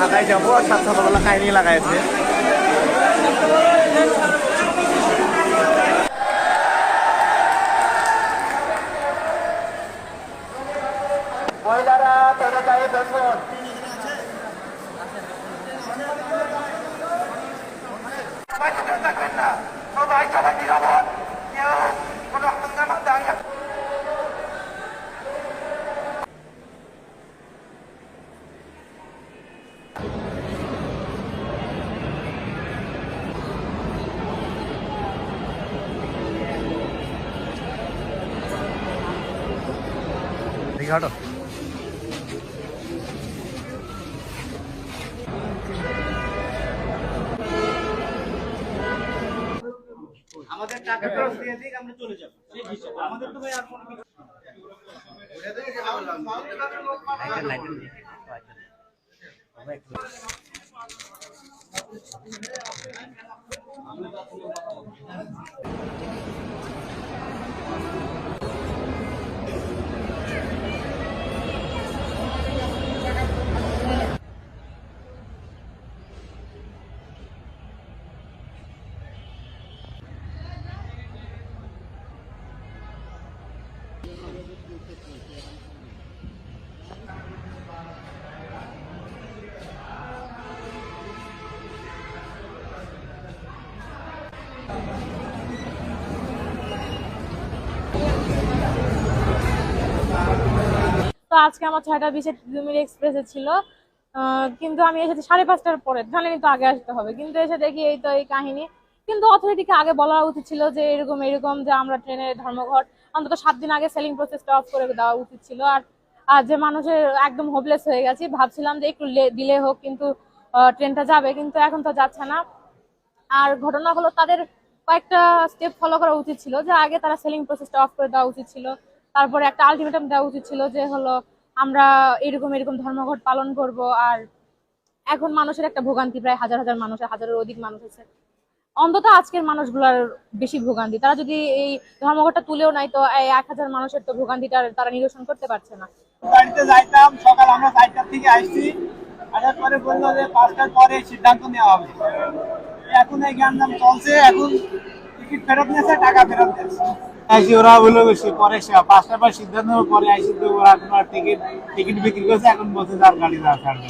ঢাকায় যাবো আর সাত সকালবেলা কাহিনী লাগাইছে। মহিলারা চলে যায় বেতন সবাই সবাই নিরাপদ, কেউ কোনো হাঙ্গামা দাঙ্গা ঘাটো। আমাদের টাকা ফেরত দিয়ে দিক, আমরা চলে যাব। আমাদের তো ভাই আর কোনো কিছু তো আজকে আমার 6টা 20-এ তিতুমির এক্সপ্রেসে ছিল, কিন্তু আমি এসেছি 5:30টার পরে। জানেনই তো আগে আসতে হবে, কিন্তু এসে দেখি এই তো এই কাহিনী। কিন্তু অথরিটিকে আগে বলা উচিত ছিল যে এরকম এরকম যে আমরা ট্রেনের ধর্মঘট অন্তত 7 দিন আগে সেলিং প্রসেসটা অফ করে দেওয়া উচিত ছিল। আর যে মানুষের একদম হোপলেস হয়ে গেছি, ভাবছিলাম যে একটু ডিলে হোক, কিন্তু ট্রেনটা যাবে, কিন্তু এখন তো যাচ্ছে না। আর ঘটনা হলো তাদের কয়েকটা স্টেপ ফলো করা উচিত ছিল, যে আগে তারা সেলিং প্রসেসটা অফ করে দেওয়া উচিত ছিল। তারপরে একটা আলটিমেটাম দেওয়া উচিত ছিল যে হলো আমরা এরকম এরকম ধর্মঘট পালন করব। আর এখন মানুষের একটা ভোগান্তি, প্রায় হাজার হাজার মানুষের, হাজারের অধিক মানুষ আছে। অন্তত আজকের মানুষগুলার বেশি ভোগান্তি। তারা যদি এই ধর্মঘটটা তুলেও নাই, তো এই 1000 মানুষের তো ভোগান্তিটা তারা নিরসন করতে পারছে না। বাড়িতে যাইতাম, সকাল আমরা 4টার থেকে আসছি, আসার পরে বললো যে 5টার পরে সিদ্ধান্ত নেওয়া হবে। এখন এই গ্যাঞ্জাম চলছে, এখন টিকিট ফেরত নিয়েছে, টাকা ফেরত দিয়েছে। ওরা বললো পরে 5টার পর সিদ্ধান্ত পরে আইসি, তো ওরা টিকিট বিক্রি করছে, এখন বলছে যার গাড়ি যাওয়া ছাড়বে।